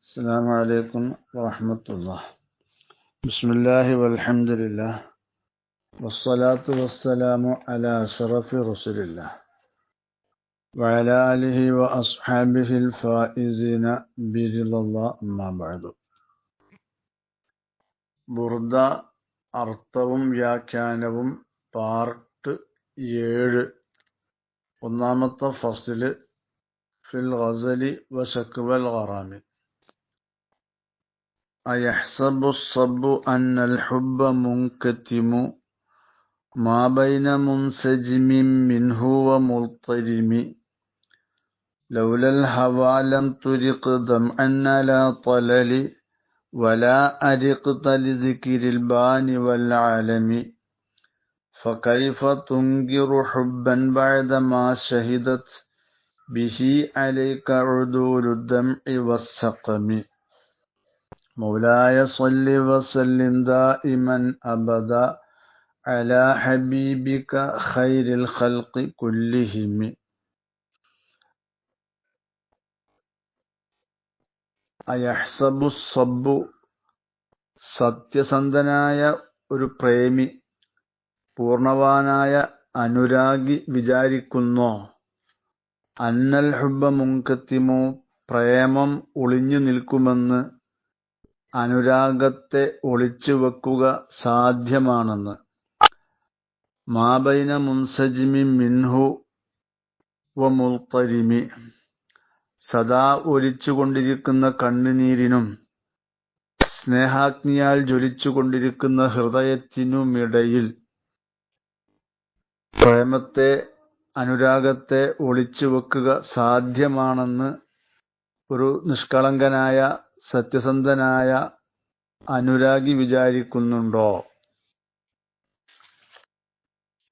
السلام عليكم ورحمة الله. بسم الله والحمد لله والصلاة والسلام على أشرف رسول الله وعلى آله وأصحابه الفائزين برضا الله أما بعد. ബുർദ അർത്ഥവും വ്യാഖ്യാനവും പാർട്ട് 7 ഒന്നാമത്തെ ഫസ്ല് ഫിൽ ഗസലി വശക്വൽ ഗറാമി. أيحسب الصب أن الحب منكتم ما بين منسجم منه ومضطرم لولا الهوى لم ترق دمعا على طلل ولا أرقت لذكر البان والعالم فكيف تنكر حبا بعدما شهدت به عليك عدول الدمع والسقم مولاي صل وسلم دائما أبدا على حبيبك خير الخلق كلهم. അയഹ്സബു സബ്ബു സത്യസന്ധനായ ഒരു പ്രേമി, പൂർണ്ണവാനായ അനുരാഗി വിചാരിക്കുന്നോ, അന്നൽ ഹുബ്ബ മുൻകത്തിമു പ്രേമം ഒളിഞ്ഞു നിൽക്കുമെന്ന്, അനുരാഗത്തെ ഒളിച്ചു വെക്കുക സാധ്യമാണെന്ന്. മാബൈന മുൻസജിമി മിൻഹു വ മുൽത്തരിമി സദാ ഒലിച്ചുകൊണ്ടിരിക്കുന്ന കണ്ണുനീരിനും സ്നേഹാഗ്നിയാൽ ജ്വലിച്ചുകൊണ്ടിരിക്കുന്ന ഹൃദയത്തിനുമിടയിൽ പ്രേമത്തെ, അനുരാഗത്തെ ഒളിച്ചു വെക്കുക സാധ്യമാണെന്ന് ഒരു നിഷ്കളങ്കനായ സത്യസന്ധനായ അനുരാഗി വിചാരിക്കുന്നുണ്ടോ?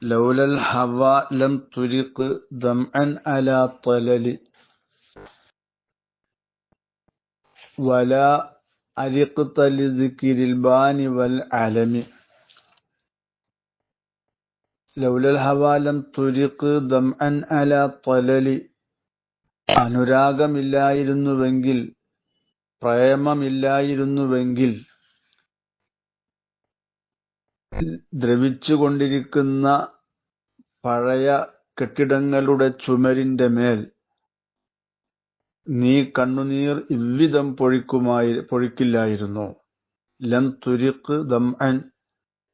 ലൗലൽ ഹവ ലം തുരിഖ് ദംഅൻ അലാ തലലി വലാ അരിഖ്ത ലിദിക്രിൽ ബാനി വൽ അലമി. ലൗലൽ ഹവ ലം തുരിഖ് ദംഅൻ അലാ തലലി, അനുരാഗമില്ലായിരുന്നുവെങ്കിൽ, പ്രേമമില്ലായിരുന്നുവെങ്കിൽ ദ്രവിച്ചുകൊണ്ടിരിക്കുന്ന പഴയ കെട്ടിടങ്ങളുടെ ചുമരിന്റെ മേൽ നീ കണ്ണുനീർ ഇவ்விதം പൊഴിക്കില്ലായിരുന്നു. ലം തുരിഖ് ദംഅൻ,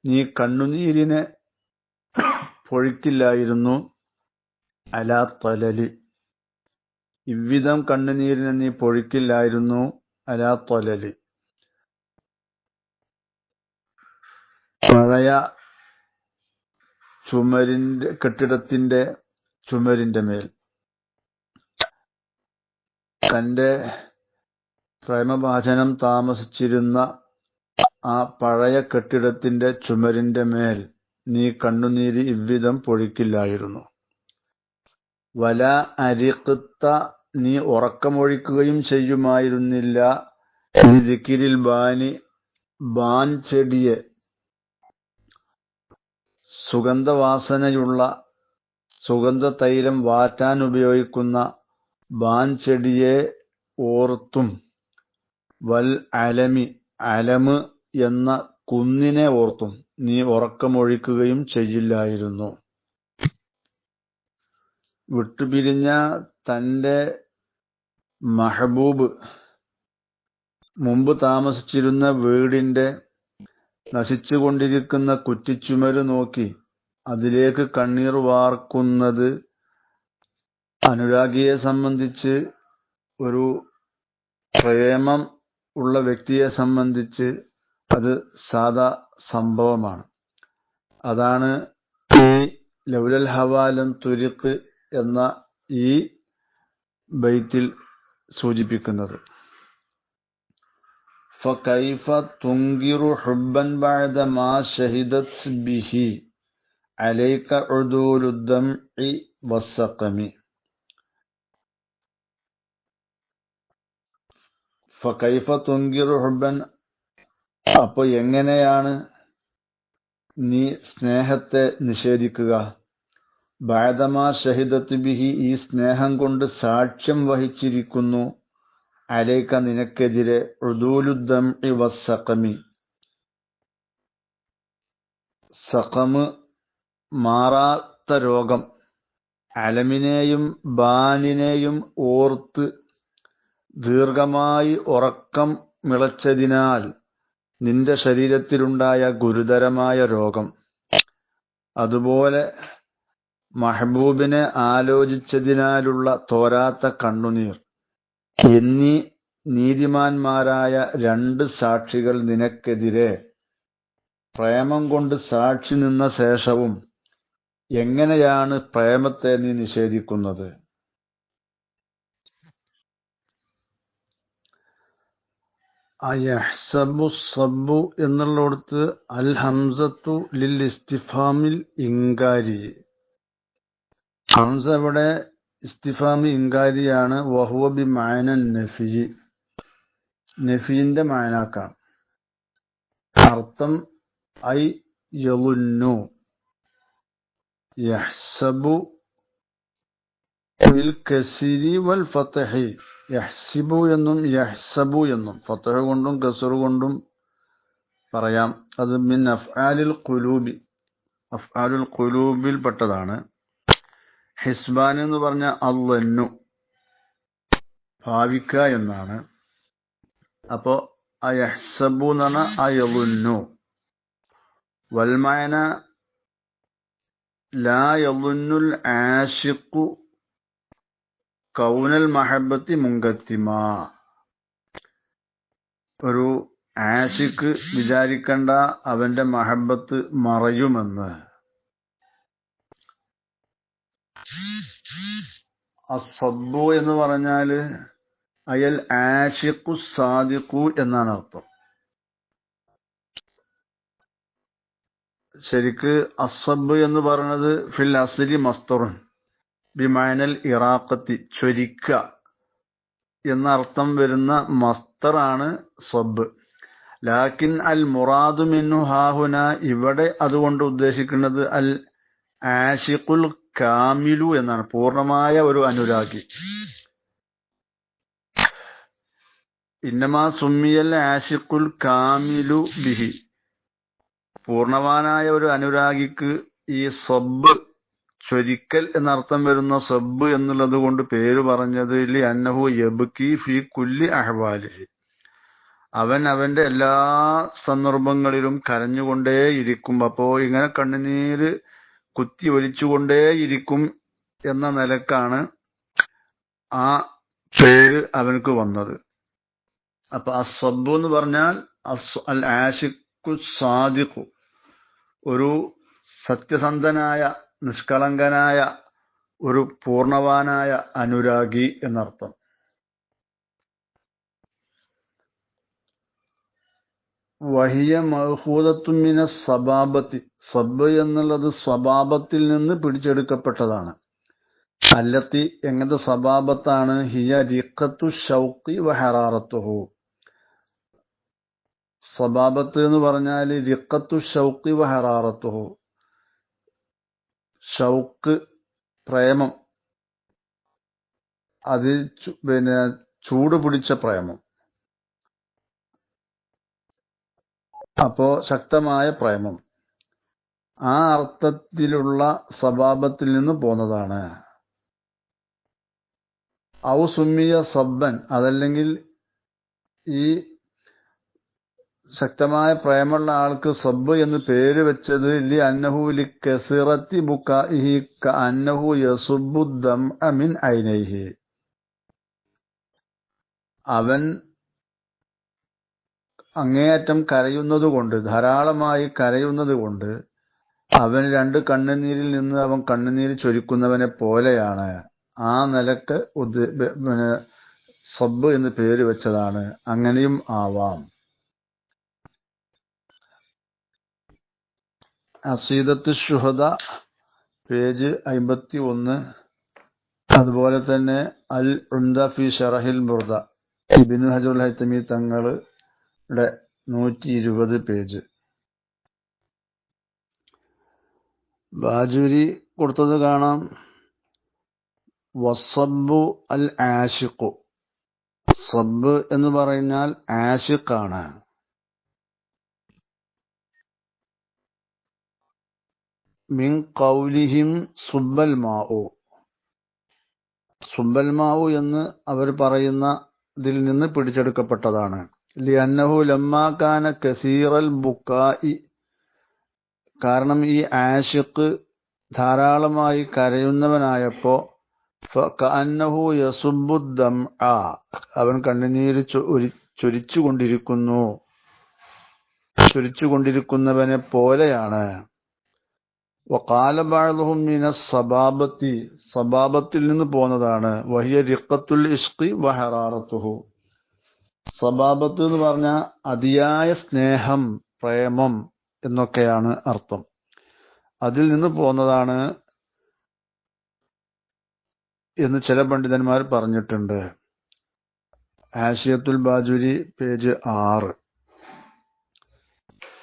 നീ കണ്ണുനീരിനെ പൊഴിക്കില്ലായിരുന്നു. അലാ തലലി, ഇவ்விதം കണ്ണുനീരിനെ നീ പൊഴിക്കില്ലായിരുന്നു. അലാ തലലി, പഴയ കെട്ടിടത്തിന്റെ ചുമരിന്റെ മേൽ. തന്റെ പ്രേമഭാജനം താമസിച്ചിരുന്ന ആ പഴയ കെട്ടിടത്തിന്റെ ചുമരിന്റെ മേൽ നീ കണ്ണുനീര് ഇவ்விதം പൊഴിക്കില്ലായിരുന്നു. വല അരിഖ്ത, നീ ഉറക്കമൊഴിക്കുകയും ചെയ്യുമായിരുന്നില്ല. ദിക്രിൽ ബാനി, ബാൻ ചെടിയെ, സുഗന്ധവാസനയുള്ള സുഗന്ധ തൈലം വാറ്റാൻ ഉപയോഗിക്കുന്ന ബാൻ ചെടിയെ ഓർത്തും, വൽ അലമി, അലമ് എന്ന കുന്നിനെ ഓർത്തും നീ ഉറക്കമൊഴിക്കുകയും ചെയ്യില്ലായിരുന്നു. വിട്ടുപിരിഞ്ഞ തന്റെ മഹബൂബ് മുമ്പ് താമസിച്ചിരുന്ന വീടിന്റെ നശിച്ചുകൊണ്ടിരിക്കുന്ന കുറ്റിച്ചുമര് നോക്കി അതിലേക്ക് കണ്ണീർ വാർക്കുന്നത് അനുരാഗിയെ സംബന്ധിച്ച്, ഒരു പ്രേമം ഉള്ള വ്യക്തിയെ സംബന്ധിച്ച് അത് സാധാ സംഭവമാണ്. അതാണ് ഈ ലൗലൽ ഹവാ ലം തുരിഖ് എന്ന ഈ ബൈത്തിൽ സൂചിപ്പിക്കുന്നത്. ഫകൈഫ തുൻകിറു ഹുബ്ബൻ ബഅദ മാ ഷഹിദത് ബിഹി അലൈക ഉദൂലുദ് ദംഇ വസ്സഖമി. ഫകൈഫ തുൻകിറു ഹുബ്ബൻ, അപ്പോൾ എങ്ങനെയാണ് നീ സ്നേഹത്തെ നിഷേധിക്കുക? ബഅദ മാ ഷഹിദത് ബിഹി, ഈ സ്നേഹം കൊണ്ട് സാക്ഷ്യം വഹിച്ചിരിക്കുന്നു, അലൈക നിനക്കെതിരെ ഉദൂലുദ്ദംഇ വസ്സഖമി സഖമ് മാറാത്ത രോഗം, അലമിനെയും ബാനിനെയും ഓർത്ത് ദീർഘമായി ഉറക്കം മിളച്ചതിനാൽ നിന്റെ ശരീരത്തിലുണ്ടായ ഗുരുതരമായ രോഗം, അതുപോലെ മഹബൂബിനെ ആലോചിച്ചതിനാലുള്ള തോരാത്ത കണ്ണുനീർ എന്നീ നീതിമാന്മാരായ 2 സാക്ഷികൾ നിനക്കെതിരെ പ്രേമം കൊണ്ട് സാക്ഷി നിന്ന ശേഷവും എങ്ങനെയാണ് പ്രേമത്തെ നീ നിഷേധിക്കുന്നത്? അയഹ്സബു സബ്ബു എന്നുള്ളിടത്ത് അൽ ഹംസത്തു ലിൽ ഇസ്തിഫാമിൽ ഇൻകാരി, ഹംസ ഇവിടെ ഇസ്തിഫാമി ഇൻകാരിയാണ്. വഹുവ ബി മഅന നഫി, നഫിന്റെ മഅനാക്കാണ്. അർത്ഥം ഐ യളുന്നു, യഹ്സബു ബിൽ കസ്രി വൽ ഫത്ഹി, യഹ്സിബു എന്നും യഹ്സബു എന്നും ഫത്ഹ കൊണ്ടും കസ്ർ കൊണ്ടും പറയാം. അത് മിൻ അഫ്ആലിൽ ഖുലൂബി, അഫ്ആലുൽ ഖുലൂബിൽ പെട്ടതാണ്. ഹിസ്ബാൻ എന്ന് പറഞ്ഞ അള്ളന്നു, ഭാവിക്ക എന്നാണ്. അപ്പോ അയഹ്സബു എന്ന് പറഞ്ഞാൽ അയളുന്നു. വൽമഅന ലാ യളുന്നുൽ ആശിഖു കൗനൽ മഹബത്തി മുങ്കത്തിമാ, ഒരു ആശിഖ് വിചാരിക്കണ്ട അവന്റെ മഹബത്ത് മറയുമെന്ന്. അസ്സബ്ബു എന്ന് പറഞ്ഞാല് അയൽ ആശിഖു സാദിഖു എന്നാണ് അർത്ഥം. ശരിക്ക് അസ്സബ് എന്ന് പറയുന്നത് ഫിൽ അസ്ലി മസ്തറുൻ ബിമഅനൽ ഇറാഖത്തി, ചൊരിക്ക എന്നർത്ഥം വരുന്ന മസ്തറാണ് സബ്. ലാക്കിൻ അൽ മുറാദു മിൻഹു ഹാഹുന, ഇവിടെ അതുകൊണ്ട് ഉദ്ദേശിക്കുന്നത് അൽ ആശിഖുൽ കാമിലു എന്നാണ്, പൂർണ്ണമായ ഒരു അനുരാഗി. ഇന്നമാ സുമ്മിയൽ ആശിഖുൽ കാമിലു ബിഹി, പൂർണ്ണവാനായ ഒരു അനുരാഗിക്ക് ഈ സബ്, ചൊരിക്കൽ എന്നർത്ഥം വരുന്ന സബ് എന്നുള്ളത് കൊണ്ട് പേര് പറഞ്ഞത് ലി അന്നഹു യബ്കി ഫി കുല്ലി അഹ്വാലിഹി, അവൻ അവന്റെ എല്ലാ സന്ദർഭങ്ങളിലും കരഞ്ഞുകൊണ്ടേയിരിക്കും. അപ്പോ ഇങ്ങനെ കണ്ണുനീര് കുത്തി ഒലിച്ചുകൊണ്ടേയിരിക്കും എന്ന നിലക്കാണ് ആ പേര് അവനക്ക് വന്നത്. അപ്പൊ അസ്സബ്ബു എന്ന് പറഞ്ഞാൽ അൽ ആശിഖു സാദിഖു, ഒരു സത്യസന്ധനായ നിഷ്കളങ്കനായ ഒരു പൂർണ്ണവാനായ അനുരാഗി എന്നർത്ഥം. വഹിയ മഅഖൂദത്തുൻ മിന സബാബത്തി, സബ് എന്നുള്ളത് സ്വഭാവത്തിൽ നിന്ന് പിടിച്ചെടുക്കപ്പെട്ടതാണ്. അല്ലത്തി എങ്ങനത്തെ സബാബത്താണ്? ഹിയ റിഖത്തു ഷൗഖി വ ഹറാറത്തുഹു, സബാബത്ത് എന്ന് പറഞ്ഞാൽ റിഖത്തു ഷൗഖി വ ഹറാറത്തുഹു, ഷൗക്ക് പ്രേമം, അത് ചൂട് പിടിച്ച പ്രേമം. അപ്പോ ശക്തമായ പ്രേമം, ആ അർത്ഥത്തിലുള്ള സബാബത്തിൽ നിന്ന് പോന്നതാണ്. ഔ സുമ്മിയ സബ്ബൻ, അതല്ലെങ്കിൽ ഈ ശക്തമായ പ്രേമുള്ള ആൾക്ക് സബ്ബ് എന്ന് പേര് വെച്ചത് ലി അന്നഹു ലി കസിറത്തി ബുകാഇഹി കഅന്നഹു യസുബ്ബു ദംഅ മിൻ ഐനൈഹി, അവൻ അങ്ങേയറ്റം കരയുന്നത് കൊണ്ട്, ധാരാളമായി കരയുന്നത് കൊണ്ട് അവൻ 2 കണ്ണുനീരിൽ നിന്ന് അവൻ കണ്ണുനീര് ചൊരിക്കുന്നവനെ പോലെയാണ്. ആ നിലക്ക് സബ്ബ് എന്ന് പേര് വെച്ചതാണ്. അങ്ങനെയും ആവാം. അസീദത്ത് ശുഹദ പേജ് 51, അതുപോലെ തന്നെ അൽ ഉംദ ഫി ഷറഹിൽ ബുർദ ഇബ്നു ഹജറുൽ ഹൈതമി തങ്ങളുടെ 120 പേജ്. ബാജൂരി കൊടുത്തത് കാണാം. വസ്സബ്ബു അൽ ആശിഖു, സബ് എന്ന് പറഞ്ഞാൽ ആശിഖാണ്. മിൻ ഖൗലിഹിം സുബ്ബൽ മാഉ, സുബ്ബൽ മാഉ എന്ന് അവർ പറയുന്ന ഇതിൽ നിന്ന് പിടിച്ചെടുക്കപ്പെട്ടതാണ്. ലിഅന്നഹു ലമ്മാ കാന കസീറൽ ബുക്കാഇ, കാരണം ഈ ആശിഖ് ധാരാളമായി കരയുന്നവനായപ്പോ ഫകഅന്നഹു യസുബ്ബു ദംഅ, അവൻ കണ്ണുനീര് ചൊരിച്ചുകൊണ്ടിരിക്കുന്നവനെ പോലെയാണ്. വഖാല ബഅ്ദുഹും മിനസ് സബാബത്തി, സബാബത്തിൽ നിന്ന് പോന്നതാണ്. വഹിയ റിഖത്തുൽ ഇഷ്ഖി വഹറാറത്തുഹു, സബാബത്ത് എന്ന് പറഞ്ഞാൽ അതിയായ സ്നേഹം, പ്രേമം എന്നൊക്കെയാണ് അർത്ഥം. അതിൽ നിന്ന് പോന്നതാണ് എന്ന് ചില പണ്ഡിതന്മാർ പറഞ്ഞിട്ടുണ്ട്. ഹാഷിയത്തുൽ ബാജുരി പേജ് 6.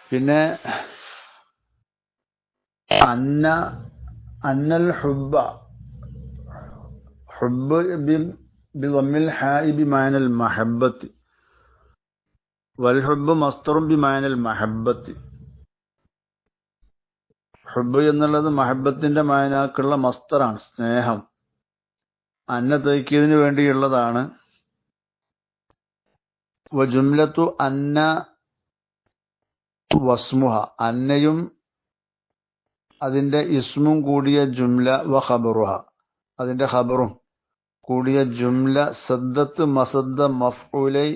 പിന്നെ അന്നൽ ഹുബ്ബ, ഹുബ്ബ് ബിളമ്മിൽ ഹാഇ ബിമഅനൽ മഹബ്ബത്തി വൽ ഹുബ്ബ് മസ്ദറും ബിമഅനൽ മഹബ്ബത്തി. ഹുബ്ബ് എന്നുള്ളത് മഹബത്തിന്റെ മായനാക്കുള്ള മസ്തറാണ്, സ്നേഹം. അന്ന തയ്ക്കിയതിനു വേണ്ടിയുള്ളതാണ്. വജുംലത്തു അന്ന വസ്മുഹ, അന്നയും അതിന്റെ ഇസ്മും കൂടിയ ജുംല, വ ഖബറുഹ, അതിന്റെ ഖബറും കൂടിയ ജുംല, സദ്ദത്ത് മസദ്ദ മഫ്ഊലൈ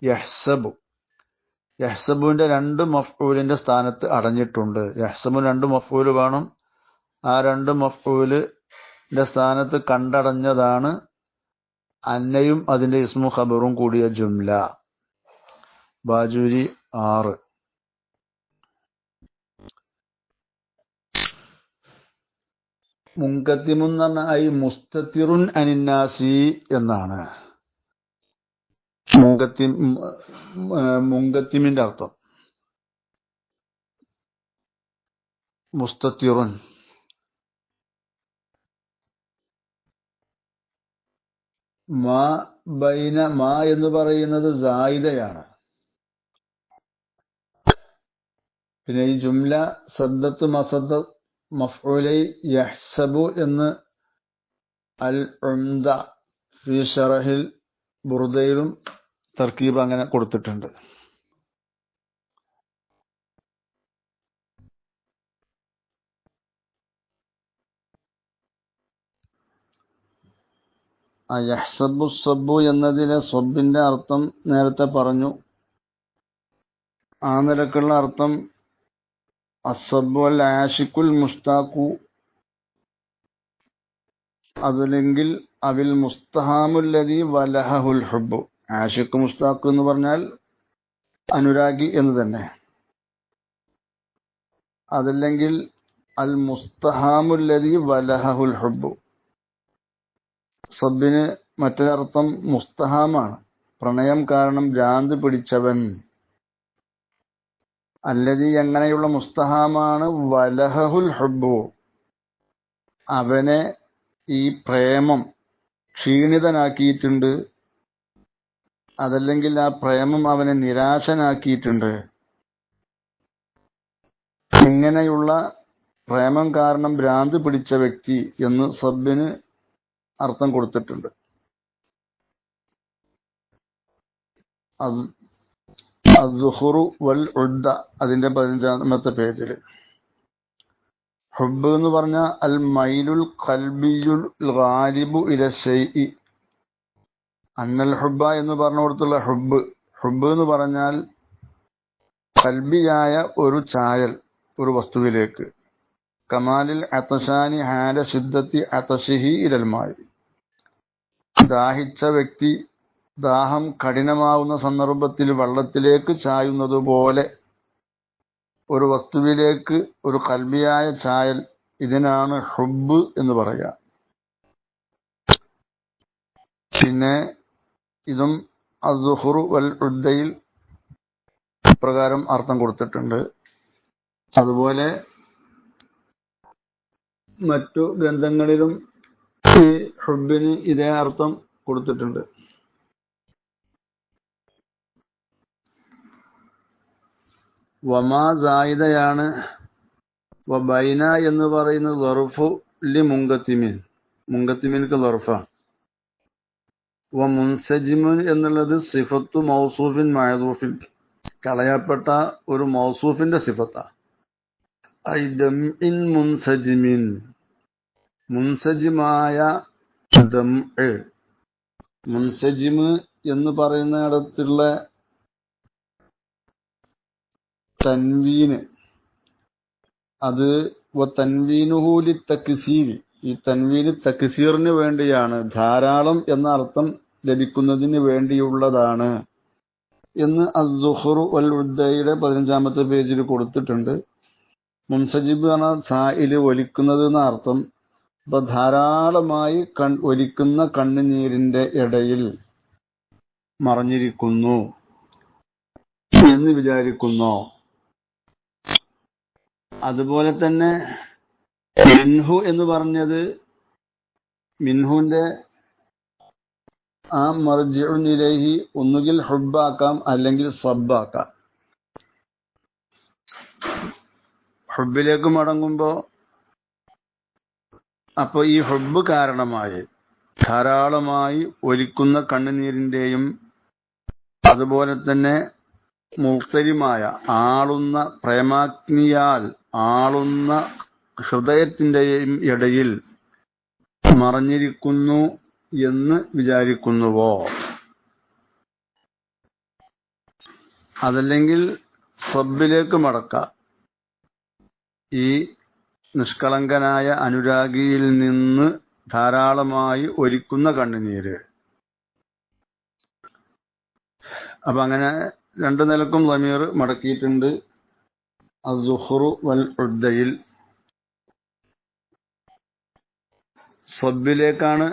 യഹ്സബു, യഹ്സബുവിന്റെ 2 മഫ്ഊലിന്റെ സ്ഥാനത്ത് അടഞ്ഞിട്ടുണ്ട്. യഹ്സബു 2 മഫ്ഊല് വേണം. ആ 2 മഫ്ഊലിന്റെ സ്ഥാനത്ത് കണ്ടടഞ്ഞതാണ് അന്നയും അതിന്റെ ഇസ്മു ഖബറും കൂടിയ ജുംല. ബാജൂരി 6. മുൻകത്തിമുൻ എന്ന് പറഞ്ഞാൽ ഐ മുസ്തത്തിറുൻ അനിന്നാസി എന്നാണ് മുൻകത്തിമിന്റെ അർത്ഥം. മുസ്തത്തിറുൻ. മാ ബൈന, മാ എന്ന് പറയുന്നത് സായിദയാണ്. പിന്നെ ഈ ജുംല സദ്ദത്ത് മസദ്ദ മഫ്ഊലൈ യഹ്സബു എന്ന് അൽ ഉംദ ഫി ശറഹിൽ ബുർദയിലും തർക്കീബ് അങ്ങനെ കൊടുത്തിട്ടുണ്ട്. യഹ്സബു സബ്ബു എന്നതിലെ സബ്ബിന്റെ അർത്ഥം നേരത്തെ പറഞ്ഞു. ആ നിലക്കുള്ള അർത്ഥം അസ്സബ്ബു അൽ ആഷിഖുൽ മുസ്താഖു, അതല്ലെങ്കിൽ അവിൽ മുസ്തഹാമുല്ലദി വലഹുൽ ഹുബ്ബു. ആഷിഖ് മുസ്താഖ് എന്ന് പറഞ്ഞാൽ അനുരാഗി എന്ന് തന്നെ. അതല്ലെങ്കിൽ അൽ മുസ്തഹാമുല്ലദി വലഹുൽ ഹുബ്ബു. സബ്ബിന് മറ്റൊരർത്ഥം മുസ്തഹാമാണ്, പ്രണയം കാരണം ഭ്രാന്ത് പിടിച്ചവൻ. അല്ലദി, എങ്ങനെയുള്ള മുസ്തഹാമാണ്, വലഹുൽ ഹുബ്ബു, അവനെ ഈ പ്രേമം ക്ഷീണിതനാക്കിയിട്ടുണ്ട്. അതല്ലെങ്കിൽ ആ പ്രേമം അവനെ നിരാശനാക്കിയിട്ടുണ്ട്. ഇങ്ങനെയുള്ള പ്രേമം കാരണം ഭ്രാന്ത് പിടിച്ച വ്യക്തി എന്ന് സബ്ബിന് അർത്ഥം കൊടുത്തിട്ടുണ്ട്. അസ്സുഹുറു വൽ ഉദ്ദ, അതിന്റെ 15-ാമത്തെ പേജിൽ. ഹുബ്ബ് എന്ന് പറഞ്ഞ അൽ മൈലുൽ ഖൽബിയുൽ ഗാലിബു ഇല ശൈഇ. അന്നൽ ഹുബ്ബ എന്ന് പറഞ്ഞു കൊടുത്തുള്ള ഹുബ്ബ്, ഹുബ്ബ് എന്ന് പറഞ്ഞാൽ ഖൽബിയായ ഒരു ചായൽ ഒരു വസ്തുവിലേക്ക്. കമാലിൽ അത്തശാനി ഹാല ശിദ്ദത്തി അത്തശിഹി ഇലൽ മായി, ദാഹിച്ച വ്യക്തി ദാഹം കഠിനമാവുന്ന സന്ദർഭത്തിൽ വെള്ളത്തിലേക്ക് ചായുന്നതുപോലെ ഒരു വസ്തുവിലേക്ക് ഒരു ഖൽബിയായ ചായൽ, ഇതിനാണ് ഹുബ്ബ് എന്ന് പറയുക. പിന്നെ ഇതും അസ്സുഹുറു വൽ ഉദ്ദയിൽ ഇപ്രകാരം അർത്ഥം കൊടുത്തിട്ടുണ്ട്. അതുപോലെ മറ്റു ഗ്രന്ഥങ്ങളിലും ഈ ഹുബ്ബിന് ഇതേ അർത്ഥം കൊടുത്തിട്ടുണ്ട്. വമാ സായിദയാണ്. വബൈന എന്ന് പറയുന്നത് ലർഫു ലി മുങ്കത്തിമിൻ, മുങ്കത്തിമിൻക്ക് ലർഫാണ്. മുൻസജിമുൻ എന്നുള്ളത് സിഫത്തു മൗസൂഫിൻ മഅദൂഫിൻ, കളയപ്പെട്ട ഒരു മൗസൂഫിന്റെ സിഫത്താ. ഐ ദംഇൻ മുൻസജിമിൻ, മുൻസജിമായ ദംഇ. മുൻസജിമ് എന്ന് പറയുന്നിടത്തുള്ള തൻവീന്, അത് തൻവീനുഹു ലിത്തക്സീർ, ഈ തൻവീന് തക്സീറിന് വേണ്ടിയാണ്, ധാരാളം എന്ന അർത്ഥം ലഭിക്കുന്നതിന് വേണ്ടിയുള്ളതാണ് എന്ന് അസ്സുഖ്റു വൽ ഉദ്ദയുടെ 15-ാമത്തെ പേജിൽ കൊടുത്തിട്ടുണ്ട്. മുൻസജിബ് എന്ന സായില് ഒലിക്കുന്നത് എന്ന അർത്ഥം. അപ്പൊ ധാരാളമായി ഒലിക്കുന്ന കണ്ണുനീരിന്റെ ഇടയിൽ മറഞ്ഞിരിക്കുന്നു എന്ന് വിചാരിക്കുന്നു. അതുപോലെ തന്നെ മിൻഹു എന്ന് പറഞ്ഞത് മിൻഹുവിന്റെ ആ മർജിഉൻ ഇലൈഹി ഒന്നുകിൽ ഹുബ്ബാക്കാം അല്ലെങ്കിൽ സബ്ബാക്കാം. ഹുബിലേക്ക് മടങ്ങുമ്പോ അപ്പൊ ഈ ഹുബ് കാരണമായി ധാരാളമായി ഒലിക്കുന്ന കണ്ണുനീരിന്റെയും അതുപോലെ തന്നെ മുക്തരിമായ ആളുന്ന പ്രേമാഗ്നിയാൽ ആളുന്ന ഹൃദയത്തിന്റെയും ഇടയിൽ മറഞ്ഞിരിക്കുന്നു എന്ന് വിചാരിക്കുന്നുവോ? അതല്ലെങ്കിൽ സബ്ബിലേക്ക് മടക്കാം. ഈ നിഷ്കളങ്കനായ അനുരാഗിയിൽ നിന്ന് ധാരാളമായി ഒലിക്കുന്ന കണ്ണുനീര്. അപ്പൊ അങ്ങനെ രണ്ടു നിലക്കും ളമീർ മടക്കിയിട്ടുണ്ട്. അസ്സുഖ്റു വൽ ഉദ്ദയിൽ സബ്ബിലേക്കാണ്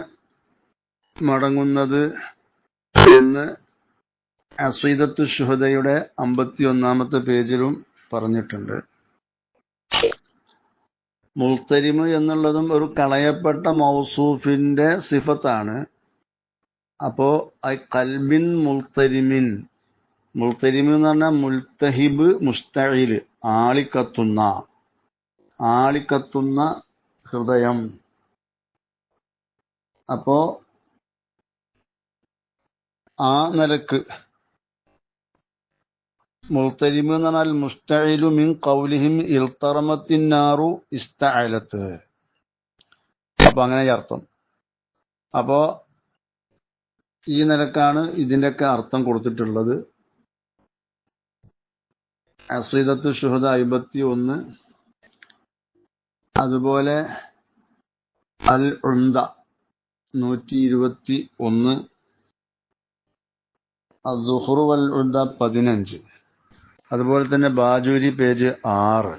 മടങ്ങുന്നത് എന്ന് അസീദത്തു ശുഹദയുടെ 51-ാമത്തെ പേജിലും പറഞ്ഞിട്ടുണ്ട്. മുൽത്തരിമ് എന്നുള്ളതും ഒരു കളയപ്പെട്ട മൗസൂഫിന്റെ സിഫത്താണ്. അപ്പോ ഖൽബിൻ മുൽത്തരിമിൻ, മുൽത്തരിമ് എന്ന് പറഞ്ഞാൽ മുൽത്തഹിബ് മുസ്തഇൽ, ആളിക്കത്തുന്ന ഹൃദയം. അപ്പോ ആ നിലക്ക് മുൽത്തരിമ് എന്ന് പറഞ്ഞാൽ മുസ്തഇലു മിൻ ഖൗലിഹിം ഇൽതറമത്തിൻ നാറു ഇസ്തഅലത്ത്. അപ്പൊ അങ്ങനെ അർത്ഥം. അപ്പോ ഈ നിലക്കാണ് ഇതിന്റെയൊക്കെ അർത്ഥം കൊടുത്തിട്ടുള്ളത്. അസീദത്തു ശുഹദ 51, അതുപോലെ അൽ ഉംദ 121, അസ്സുഖ്റു വൽ ഉദ്ദ 15, അതുപോലെ തന്നെ ബാജൂരി പേജ് 6.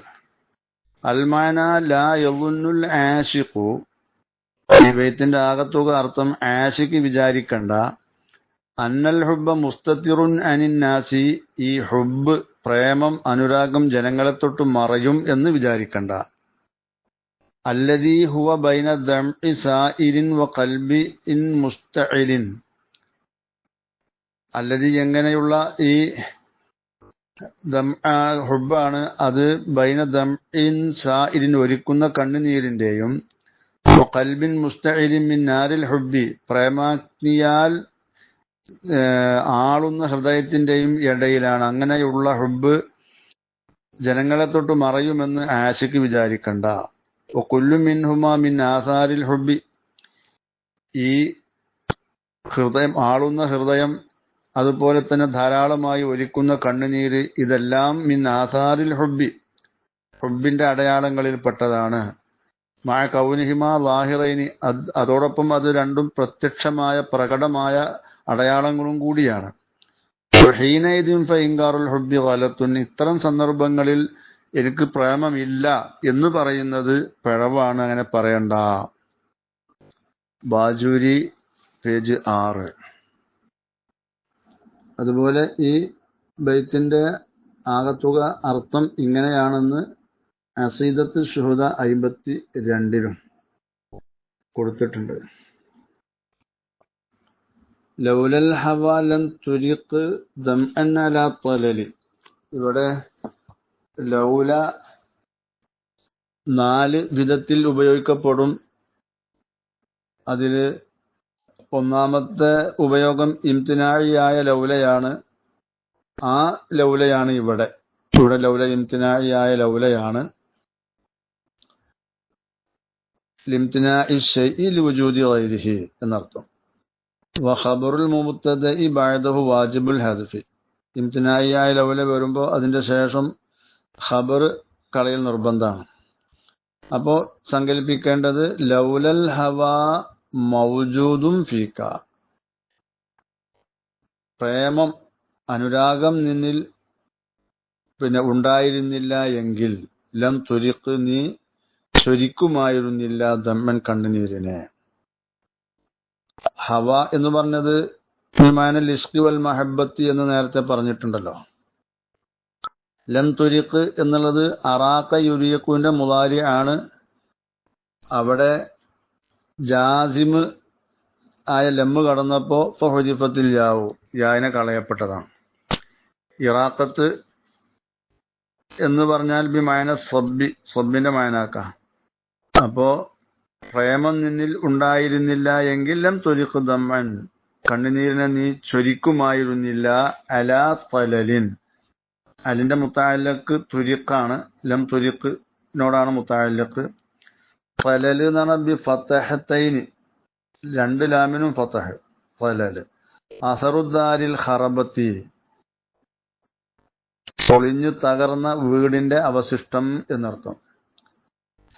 അൽമാന ലാ യളുന്നുൽ ആശിഖു, ഈ ബൈത്തിന്റെ ആകത്തുക അർത്ഥം ആശിഖ് വിചാരിക്കണ്ട. അന്നൽ ഹുബ്ബ മുസ്തതിറുൻ അനിന്നാസി, ഈ ഹുബ്ബ് പ്രേമം അനുരാഗം ജനങ്ങളെ തൊട്ട് മറയും എന്ന് വിചാരിക്കണ്ട. അല്ലദീ ഹുവ ബൈന ദംഇ സായിരിൻ വ ഖൽബി ഇൻ മുസ്തഇലിൻ, അല്ലദീ എങ്ങനെയുള്ള ഈ ഹുബ്ബാണ്, അത് ബൈന ദംഇൻ സായിരിൻ ഒലിക്കുന്ന കണ്ണുനീരിന്റെയും ഖൽബിൻ മുസ്തഇലിൻ മിൻ നാരിൽ ഹുബ്ബി പ്രേമാഗ്നിയാൽ ആളുന്ന ഹൃദയത്തിന്റെയും ഇടയിലാണ്. അങ്ങനെയുള്ള ഹുബ്ബ് ജനങ്ങളെ തൊട്ട് മറയുമെന്ന് ആശിക്ക് വിചാരിക്കണ്ട. വകുല്ലു മിൻഹുമാ മിൻ ആസാരിൽ ഹുബ്ബി, ഈ ഹൃദയം, ആളുന്ന ഹൃദയം, അതുപോലെ തന്നെ ധാരാളമായി ഒലിക്കുന്ന കണ്ണുനീര്, ഇതെല്ലാം മിൻ ആസാരിൽ ഹുബ്ബി, ഹുബ്ബിന്റെ അടയാളങ്ങളിൽ പെട്ടതാണ്. മഅ കൗനിഹിമാ ലാഹിറൈനി, അതോടൊപ്പം അത് രണ്ടും പ്രത്യക്ഷമായ പ്രകടമായ അടയാളങ്ങളും കൂടിയാണ്. ഹീനൈദിൻ ഫഇൻകാറുൽ ഹുബ്ബി ഗലത്തുൻ, ഇത്തരം സന്ദർഭങ്ങളിൽ എനിക്ക് പ്രേമമില്ല എന്ന് പറയുന്നത് പിഴവാണ്, അങ്ങനെ പറയണ്ട. ബാജൂരി പേജ് 6. അതുപോലെ ഈ ബൈത്തിന്റെ ആകത്തുക അർത്ഥം ഇങ്ങനെയാണെന്ന് അസീദത്ത് ശുഹദ 52-ലും കൊടുത്തിട്ടുണ്ട്. ലൗലൽ ഹവാ ലം തുരിഖ് ദംഅൻ അലാ തലലി, ഇവിടെ ലൗല 4 വിധത്തിൽ ഉപയോഗിക്കപ്പെടും. അതിൽ ഒന്നാമത്തെ ഉപയോഗം ഇംതിനാഇയായ ലൗലയാണ്. ആ ലൗലയാണ് ഇവിടെ ലൗല ഇംതിനാഇയായ ലൗലയാണ്. ലിംതിനാഇ ശൈഇ ലിവുജൂദി ഗൈരിഹി എന്നർത്ഥം. വഖബറുൽ മുബ്തദഇ ബഅദഹു വാജിബുൽ ഹദ്ഫി. ഇംതിനാഇയായ ലൗല വരുമ്പോൾ അതിന്റെ ശേഷം ഖബർ കളയൽ നിർബന്ധമാണ്. അപ്പോൾ സങ്കല്പിക്കേണ്ടത് ലൗലൽ ഹവാ മൗജൂദും ഫീക. പ്രേമം, അനുരാഗം നിന്നിൽ ഉണ്ടായിരുന്നില്ല എങ്കിൽ ലം തുരിഖ്, നീ ചൊരിക്കുമായിരുന്നില്ല ദമ്മൻ, കണ്ണുനീരിനെ. ഹവ എന്ന് പറഞ്ഞത് മാനൽ ഇഷ്ഖി വൽ മഹബ്ബത്തി എന്ന് നേരത്തെ പറഞ്ഞിട്ടുണ്ടല്ലോ. ലം തുരിഖ് എന്നുള്ളത് അറാഖ യുരീഖുവിന്റെ മുളാരി ആണ്. അവിടെ ജാസിമ് ആയ ലമ്മ് കടന്നപ്പോ ഫഹുദിഫത്തിൽ യാവു, യാവിനെ കളയപ്പെട്ടതാണ്. ഇറാഖത്ത് എന്ന് പറഞ്ഞാൽ ബി മൈന സബ്ബി, സബ്ബിന്റെ മൈനാക്ക. അപ്പോ പ്രേമം നിന്നിൽ ഉണ്ടായിരുന്നില്ല എങ്കിൽ ലം തുരിഖ് ദമ്മൻ, കണ്ണുനീരിനെ നീ ചൊരിക്കുമായിരുന്നില്ല. അലാ തലലിൻ, അലിന്റെ മുത്തഅല്ലഖ് തുരിഖാണ്. ലം തുരിഖിനോടാണ് മുത്തഅല്ലഖ്. തലല് എന്ന് പറഞ്ഞാൽ ബി ഫതഹത്തൈനി, 2 ലാമിനും ഫതഹ്. തലല് അസറുദ്ദാരിൽ ഖറബത്തി, പൊളിഞ്ഞു തകർന്ന വീടിന്റെ അവശിഷ്ടം എന്നർത്ഥം.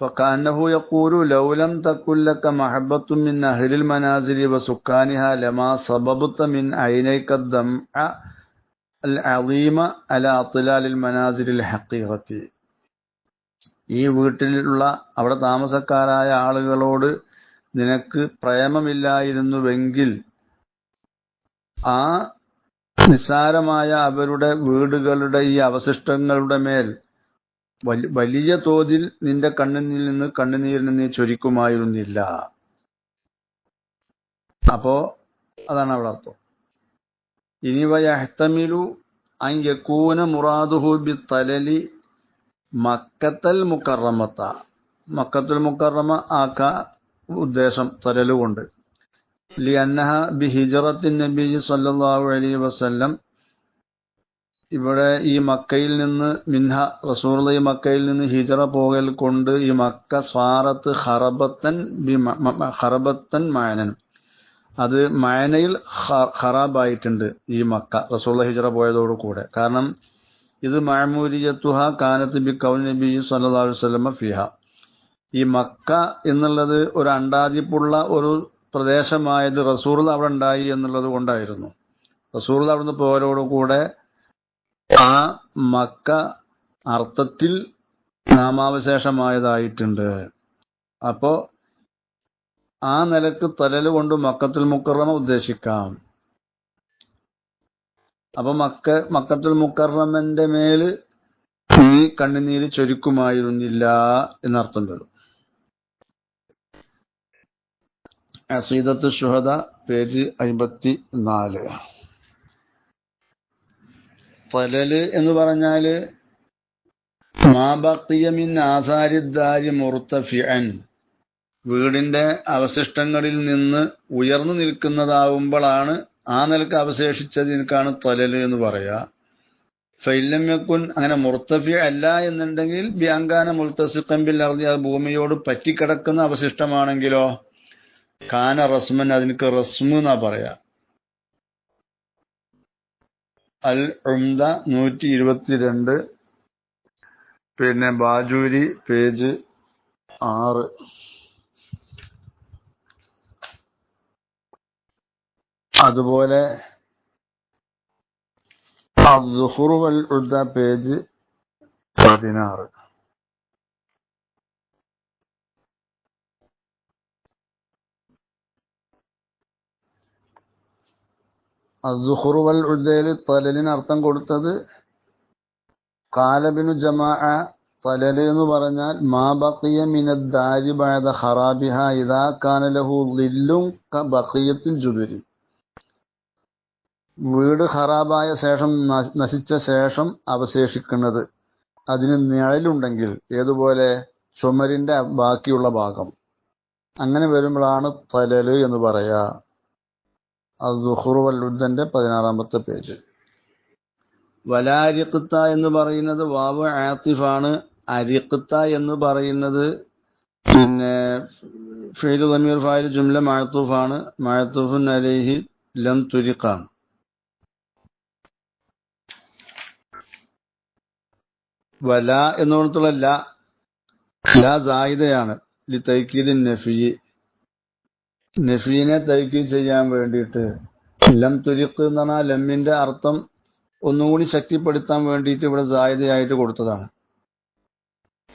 ഫകഅന്നഹു യഖൂലു ലൗലം തകുൽ ലക മഹബ്ബത്തുൻ മിൻ അഹ്ലിൽ മനാസിലി വസുക്കാനിഹാ ലമാ സബബത മിൻ ഐനൈക ദംഅ അൽ അളീമ അലാ അത്ലാലിൽ മനാസിലിൽ ഹഖീഖത്തി. ഈ വീട്ടിലുള്ള അവിടെ താമസക്കാരായ ആളുകളോട് നിനക്ക് പ്രേമമില്ലായിരുന്നുവെങ്കിൽ ആ നിസ്സാരമായ അവരുടെ വീടുകളുടെ ഈ അവശിഷ്ടങ്ങളുടെ മേൽ വലിയ തോതിൽ നിന്റെ കണ്ണിൽ നിന്ന് കണ്ണുനീരിന് നീ ചൊരിക്കുമായിരുന്നില്ല. അപ്പോ അതാണ് അവിടെ അർത്ഥം. ഇനി വയഹ്തമിലു അൻ യകൂന മുറാദുഹു ബിത്തലലി മക്കത്തൽ മുക്കറമത്ത, മക്കത്തുൽ മുക്കറമ ആക്ക ഉദ്ദേശം തലലുകൊണ്ട്. ലിഅന്നഹ ബിഹിജ്റത്തിൻ നബി സല്ലല്ലാഹു അലൈഹി വസല്ലം, ഇവിടെ ഈ മക്കയിൽ നിന്ന് മിൻഹ റസൂലുള്ളാഹി ഈ മക്കയിൽ നിന്ന് ഹിജറ പോകൽ കൊണ്ട് ഈ മക്ക സ്വാറത്ത് ഖറബത്തൻ മഅനൻ, അത് മഅനയിൽ ഖറാബായിട്ടുണ്ട് ഈ മക്ക റസൂലുള്ളാഹി ഹിജറ പോയതോടുകൂടെ. കാരണം ഇത് മഅമൂരിയത്തുഹ കാനത്ത് ബി കൗൻ നബി സല്ലല്ലാഹു അലൈഹി വസല്ലം ഫിഹ. ഈ മക്ക എന്നുള്ളത് ഒരു അണ്ടാതിപ്പുള്ള ഒരു പ്രദേശമായത് റസൂലുള്ളാഹി അവിടെ ഉണ്ടായി എന്നുള്ളത് കൊണ്ടായിരുന്നു. റസൂലുള്ളാഹി അവിടുന്ന് പോയതോടുകൂടെ ആ മക്ക അർത്ഥത്തിൽ നാമാവശേഷമായതായിട്ടുണ്ട്. അപ്പോ ആ നിലക്ക് തലല് കൊണ്ട് മക്കത്തുൽ മുക്കറമ ഉദ്ദേശിക്കാം. അപ്പൊ മക്കത്തുൽ മുക്കറമന്റെ മേല് നീ കണ്ണുനീര് ചൊരിക്കുമായിരുന്നില്ല എന്നർത്ഥം വരും. അസീദത്ത് ശുഹദ പേജ് 54. തലല് എന്ന് പറഞ്ഞാല് മാ ബഖിയ മിൻ ആസാരിദ്ദാരി മുർതഫിഅൻ, വീടിന്റെ അവശിഷ്ടങ്ങളിൽ നിന്ന് ഉയർന്നു നിൽക്കുന്നതാവുമ്പോഴാണ് ആ നിലക്ക് അവശേഷിച്ചതിനേക്കാണ് തലല് എന്ന് പറയാ. ഫൈലം യകുൻ, അങ്ങനെ മുർതഫി അല്ല എന്നുണ്ടെങ്കിൽ ബിഅൻകാന മുൽതസിഖൻ ബിൽ അർദി, അത് ഭൂമിയോട് പറ്റിക്കിടക്കുന്ന അവശിഷ്ടമാണെങ്കിലോ കാന റസ്മൻ, അതിനക്ക് റസ്മു എന്നാ പറയാ. അൽ ഉംദ 122, പിന്നെ ബാജൂരി പേജ് 6. അതുപോലെ അസ്സുഹുർ വൽ ഉദ്ദ പേജ് 16. അസ്സുഹുർ വൽ ഉദ്ദയിൽ തലലിന് അർത്ഥം കൊടുത്തത് ഖാലബിനു ജമാഅ, തലല് എന്ന് പറഞ്ഞാൽ മാ ബഖിയ മിനദ്ദാരി ബഅദ ഖറാബിഹ ഇദാ കാന ലഹു ളില്ലുൻ കബഖിയത്തിൽ ജുദുരി, വീട് ഖറാബായ ശേഷം നശിച്ച ശേഷം അവശേഷിക്കുന്നത് അതിന് നിഴലുണ്ടെങ്കിൽ, ഏതുപോലെ ചുമരിന്റെ ബാക്കിയുള്ള ഭാഗം, അങ്ങനെ വരുമ്പോഴാണ് തലല് എന്ന് പറയാ. അദ്ദുഖുറുവല്ലുദ്ധന്റെ 16-ാമത്തെ പേജ്. വലാരിഖ്ത എന്ന് പറയുന്നത് വാവ് ആത്തിഫാണ്. അരിഖ്ത എന്ന് പറയുന്നത് പിന്നെ ഫീൽ ദമീർ ഫായിൽ ജുംല മഅ്തൂഫാണ്. മഅ്തൂഫുൻ അലൈഹി ലം തുരിഖാണ്. വല എന്നിടത്തുള്ള ലാ സായിദയാണ്. ലി തൈക്കീദിൻ നഫി, നഫീനെ തൈക്കീദ് ചെയ്യാൻ വേണ്ടിയിട്ട്. ലം തുരിഖ് എന്ന് പറഞ്ഞാൽ ലമ്മിന്റെ അർത്ഥം ഒന്നുകൂടി ശക്തിപ്പെടുത്താൻ വേണ്ടിയിട്ട് ഇവിടെ സായിദയായിട്ട് കൊടുത്തതാണ്.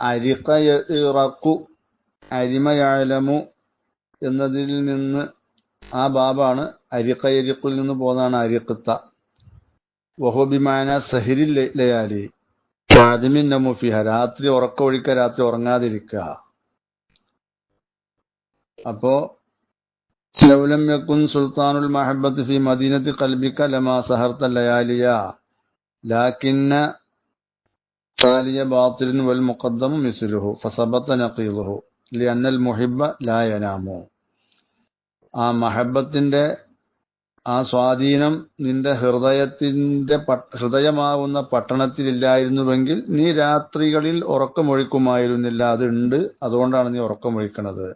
അരിഖ യറഖു, അരിമ യഅലമു എന്നതിൽ നിന്ന് ആ ബാബാണ്. അരിഖ യരിഖുൽ നിന്ന് പോന്നതാണ് അരിഖ്ത. വഹു ബിമാന സഹിരിൽ ലയാലി ആദിമിൻ നമുഫിഹ, രാത്രി ഉറക്കമൊഴിക്കുക, രാത്രി ഉറങ്ങാതിരിക്കുക. അപ്പോ ലൗലം യകുൻ സുൽത്താനുൽ മഹബ്ബത്ത് ഫി മദീനത്തി ഖൽബിക ലമാ സഹർത ലയാലിയ ലാകിന്ന താലിയ ബാത്തിലിൻ വൽ മുഖദ്ദമു മിസ്ലുഹു ഫസബത നഖീലുഹു ലിഅന്നൽ മുഹിബ്ബ ലാ യനാമു. ആ മഹബ്ബത്തിന്റെ ആ സ്വാധീനം നിന്റെ ഹൃദയമാവുന്ന പട്ടണത്തിലില്ലായിരുന്നുവെങ്കിൽ നീ രാത്രികളിൽ ഉറക്കമൊഴിക്കുമായിരുന്നില്ല. അതുണ്ട്, അതുകൊണ്ടാണ് നീ ഉറക്കമൊഴിക്കുന്നത്.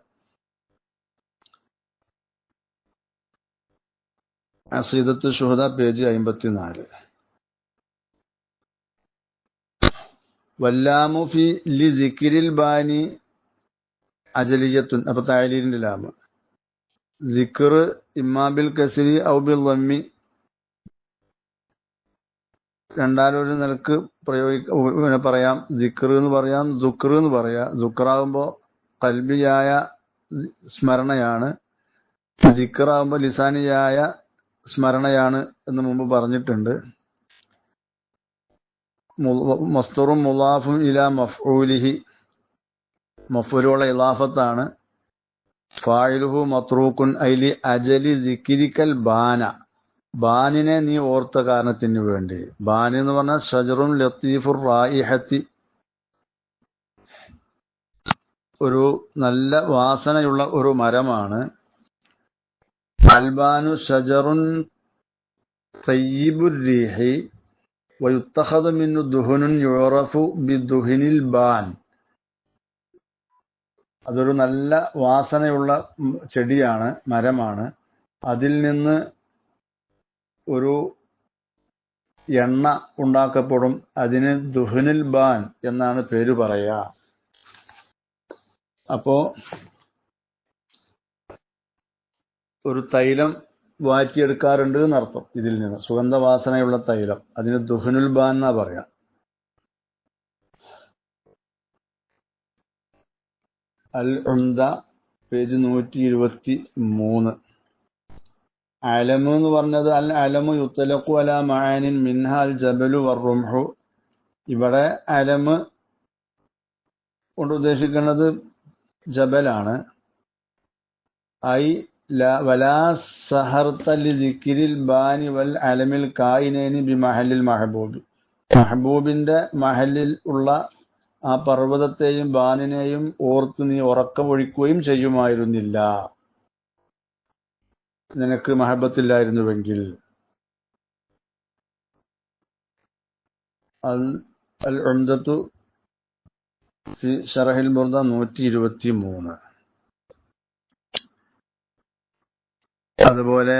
അസീദത്തു ശുഹദ പേജ് 54. വല്ലാമു ഫി ലി സിക്രിൽ ബാനി അജലിയത്തുൻ. അപ്പൊ തഅലീലിന്റെ ലാമ് സിക്ർ ഇമ്മാ ബിൽ കസ്രി ഔ ബിൽ ദമ്മി, രണ്ടാലൊരു നിലക്ക് പറയാം. സിക്ർ എന്ന് പറയാം, ദുക്ർ എന്ന് പറയാം. ദുക്റാകുമ്പോ ഖൽബിയായ സ്മരണയാണ്, ദിക്റാകുമ്പോ ലിസാനിയായ സ്മരണയാണ് എന്ന് മുമ്പ് പറഞ്ഞിട്ടുണ്ട്. മസ്ദറും മുളാഫും ഇലാ മഫ്ഊലിഹി, മഫ്ഊലുള്ള ഇളാഫത്താണ്. ഫായിലുഹു മത്രൂക്കുൻ ഐലി അജലി ദിക്രിക്കൽ ബാന, ബാനിനെ നീ ഓർത്ത കാരണത്തിന് വേണ്ടി. ബാൻ എന്ന് പറഞ്ഞാൽ ഷജറുൻ ലത്തീഫുർ റായിഹത്തി, ഒരു നല്ല വാസനയുള്ള ഒരു മരമാണ്. അൽബാനു ഷജറുൻ തയ്യിബുർ റീഹി വയുത്തഖദു മിന്നു ദുഹുനുൻ യുറഫു ബിദുഹനിൽ ബാൻ. അതൊരു നല്ല വാസനയുള്ള ചെടിയാണ്, മരമാണ്. അതിൽ നിന്ന് ഒരു എണ്ണ ഉണ്ടാക്കപ്പെടും. അതിന് ദുഹനുൽ ബാൻ എന്നാണ് പേര് പറയാ. അപ്പോ ഒരു തൈലം വാറ്റിയെടുക്കാറുണ്ട് എന്നർത്ഥം. ഇതിൽ നിന്ന് സുഗന്ധവാസനയുള്ള തൈലം, അതിന് ദുഹനുൽ ബാൻ എന്നാ പറയാ. അൽ ഉംദ പേജ് 123. അലമു എന്ന് പറഞ്ഞത് അൽ അലമു യുത്തലഖു അലാ മആനിൻ മിൻഹ അൽ ജബലു വറുംഹു. ഇവിടെ അലമ് കൊണ്ട് ഉദ്ദേശിക്കുന്നത് ജബലാണ്. ഐ വലാ സഹർത ലിദിക്രിൽ ബാനി വൽ അലമിൽ കായിനൈനി ബിമഹല്ലിൽ മഹബൂബി, മഹബൂബിന്റെ മഹല്ലിൽ ഉള്ള ആ പർവ്വതത്തെയും ബാനിനെയും ഓർത്ത് നീ ഉറക്കമൊഴിക്കുകയും ചെയ്യുമായിരുന്നില്ല നിനക്ക് മഹബത്തില്ലായിരുന്നുവെങ്കിൽ. അൽ ഉംദത്തു ഫി ശറഹിൽ ബുർദ 123. അതുപോലെ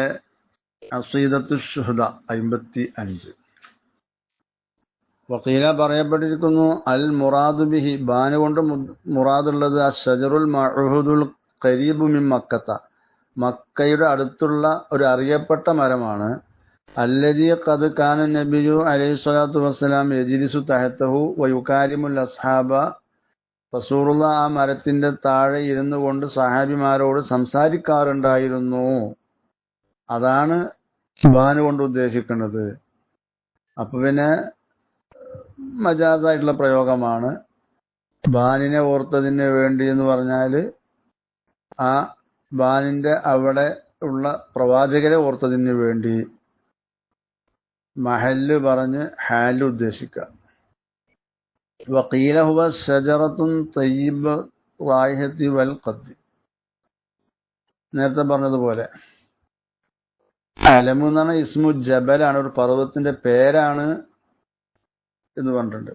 അസീദത്തു ശുഹദ 55. വഖീല പറയപ്പെട്ടിരിക്കുന്നു അൽ മുറാദു ബിഹി, ബാന് കൊണ്ട് മുറാദുള്ളത് അഷ്ജറുൽ മഅഹൂദുൽ ഖരീബു മിൻ മക്കത്ത, മക്കയുടെ അടുത്തുള്ള ഒരു അറിയപ്പെട്ട മരമാണ്. അല്ലദീ ഖദ് കാന നബിയു അലൈഹി സ്വലാത്തു വസ്സലാം യജ്ലിസു തഹതഹു വയുകാലിമുൽ അസ്ഹാബ, റസൂലുള്ളാഹി ആ മരത്തിന്റെ താഴെ ഇരുന്നു കൊണ്ട് സഹാബിമാരോട് സംസാരിക്കാറുണ്ടായിരുന്നു. അതാണ് ബാന് കൊണ്ട് ഉദ്ദേശിക്കുന്നത്. അപ്പൊ പിന്നെ മജാസായിട്ടുള്ള പ്രയോഗമാണ്. ബാനിനെ ഓർത്തതിന് വേണ്ടി എന്ന് പറഞ്ഞാല് ആ ബാനിന്റെ അവിടെ ഉള്ള പ്രവാചകരെ ഓർത്തതിന് വേണ്ടി. മഹല്ല് പറഞ്ഞ് ഹാല് ഉദ്ദേശിക്കുക. വഖീല ഹുവ ഷജറത്തുൻ തയ്യിബ റായിഹത്തി വൽ ഖദ്ദി. നേരത്തെ പറഞ്ഞതുപോലെ അലമു എന്ന് പറഞ്ഞാൽ ഇസ്മു ജബലാണ്, ഒരു പർവ്വതത്തിന്റെ പേരാണ് എന്ന് പറഞ്ഞിട്ടുണ്ട്.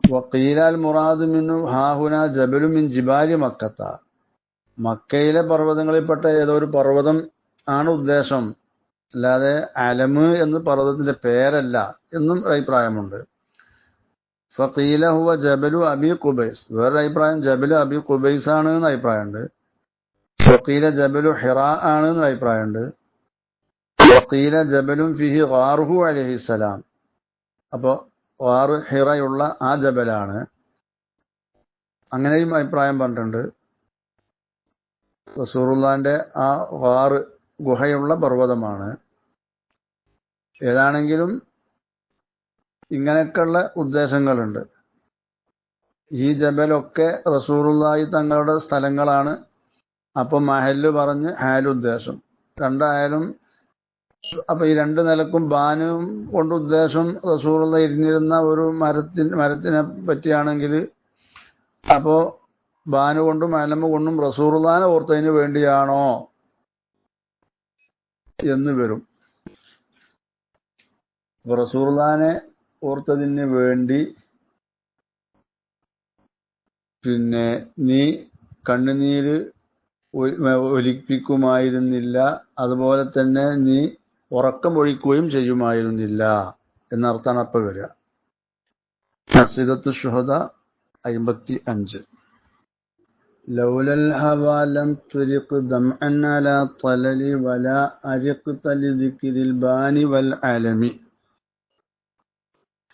വഖീലാൽ മുറാദു മിന്നു ഹാഹുന ജബലു മിൻ ജിബാലി മക്കത്ത. മക്കയിലെ പർവ്വതങ്ങളിൽപ്പെട്ട ഏതോ ഒരു പർവ്വതം ആണ് ഉദ്ദേശം, അല്ലാതെ അലമ് എന്ന് പർവ്വതത്തിന്റെ പേരല്ല എന്നും അഭിപ്രായമുണ്ട്. ഫഖീല ഹുവ ജബലു അബി ഖുബൈസ്. വേറൊരു അഭിപ്രായം ജബലു അബി ഖുബൈസ് ആണ് എന്ന് അഭിപ്രായമുണ്ട്. വഖീല ജബലു ഹിറാ ആണ് എന്ന് അഭിപ്രായമുണ്ട്. വഖീല ജബലുൻ ഫിഹി ഗാറുഹു അലൈഹിസ്സലാം. അപ്പോ ഗാറ് ഹിറയുള്ള ആ ജബലാണ്. അങ്ങനെയും അഭിപ്രായം പറഞ്ഞിട്ടുണ്ട്. റസൂലുള്ളാഹിന്റെ ആ ഗാറ് ഗുഹയുള്ള പർവ്വതമാണ്. ഏതാണെങ്കിലും ഇങ്ങനെയൊക്കെയുള്ള ഉദ്ദേശങ്ങളുണ്ട്. ഈ ജബലൊക്കെ റസൂലുള്ളാഹി തങ്ങളുടെ സ്ഥലങ്ങളാണ്. അപ്പൊ മഹല്ല് പറഞ്ഞ് ഹാലുദ്ദേശം രണ്ടായാലും. അപ്പൊ ഈ രണ്ട് നിലക്കും ബാനും കൊണ്ട് ഉദ്ദേശം റസൂലുള്ളാഹി ഇരുന്നിരുന്ന ഒരു മരത്തിനെ പറ്റിയാണെങ്കിൽ അപ്പോ ബാനു കൊണ്ടും അലമ കൊണ്ടും റസൂലുള്ളാഹിനെ ഓർത്തതിന് വേണ്ടിയാണോ എന്ന് വരും. അപ്പൊ റസൂലുള്ളാഹിനെ ഓർത്തതിന് വേണ്ടി പിന്നെ നീ കണ്ണുനീര് ഒലിപ്പിക്കുമായിരുന്നില്ല, അതുപോലെ തന്നെ നീ ഉറക്കമൊഴിക്കുകയും ചെയ്യുമായിരുന്നില്ല എന്നർത്ഥമാണ് അപ്പൊ വരിക. ഖസീദത്തു ശുഹദ 55. ലൗലൽ ഹവാ ലം തുരിഖ് ദംഅൻ അലാ തലലി വലാ അരിഖ്ത ലിദിക്രിൽ ബാനി വൽ അലമി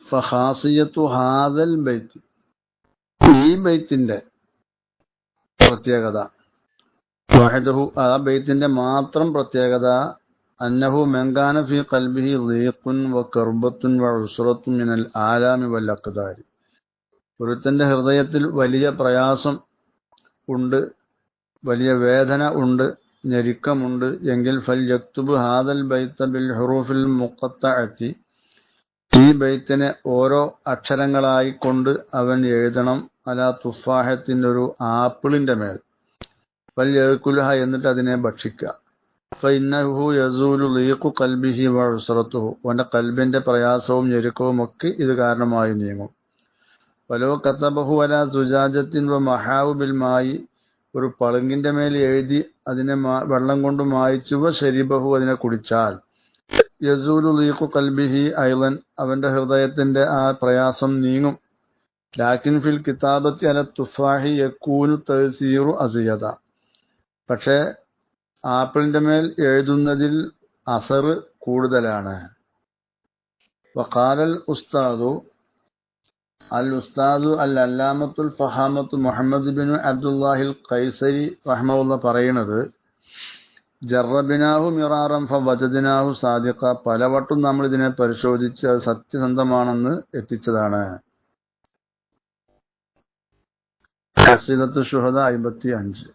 ഫഖാസിയത്തു ഹാദൽ ബൈത്ത്. ഈ ബൈത്തിന്റെ പ്രത്യേകത വഹദഹു, ആ ബൈത്തിന്റെ മാത്രം പ്രത്യേകത അന്നഹു മൻകാന ഫീ ഖൽബിഹി ദീഖുൻ വകർബത്തുൻ വഉസ്റത്തുൻ മിനൽ ആലാമി വൽ അഖ്ദാരി. ഒരുത്തന്റെ ഹൃദയത്തിൽ വലിയ പ്രയാസം ഉണ്ട്, വലിയ വേദന ഉണ്ട്, ഞെരുക്കമുണ്ട് എങ്കിൽ ഫൽ യക്തുബ് ഹാദൽ ബൈത്ത ബിൽ ഹുറൂഫിൽ മുഖത്തഅത്തി. ഈ ബൈത്തിനെ ഓരോ അക്ഷരങ്ങളായി കൊണ്ട് അവൻ എഴുതണം. അലാ തുഫാഹത്തിന്റെ ഒരു ആപ്പിളിന്റെ മേൽ. ഫൽ യഅ്കുൽഹ, എന്നിട്ട് അതിനെ ഭക്ഷിക്കുക. ഫഇന്നഹു യസൂലു ലീഖു ഖൽബിഹി വഉസ്റത്തുഹു. അവന്റെ ഖൽബിന്റെ പ്രയാസവും ഞെരുക്കവും ഒക്കെ ഇത് കാരണമായി നീങ്ങും. വലോ കതബഹു അലാ സുജാജത്തിൻ വമഹാഉ ബിൽ മായി. ഒരു പളുങ്കിന്റെ മേൽ എഴുതി അതിനെ വെള്ളം കൊണ്ട് മായ്ച്ചു ശരിബഹു, അതിനെ കുടിച്ചാൽ യസൂലു ലീഖു ഖൽബിഹി ഐളൻ, അവന്റെ ഹൃദയത്തിന്റെ ആ പ്രയാസം നീങ്ങും. ലാക്കിൻ ഫിൽ കിതാബത്തി അല തുഫാഹി യകൂനു തഅ്സീറു അസിയദ. പക്ഷേ ആപ്പിളിന്റെ മേൽ എഴുതുന്നതിൽ അസർ കൂടുതലാണ്. വഖാലൽ ഉസ്താദു അൽ അല്ലാമത്തുൽ ഫഹാമത്ത് മുഹമ്മദ് ബിൻ അബ്ദുല്ലാഹിൽ ഖൈസരി റഹ്മഹുല്ലാഹ് പറയുന്നത്, ജറബിനാഹു മിറാറൻ ഫവജദ്നാഹു സാദിഖ. പലവട്ടം നമ്മൾ ഇതിനെ പരിശോധിച്ച് അത് സത്യസന്ധമാണെന്ന് എത്തിച്ചതാണ്. ഖസീദത്തു ശുഹദ 55.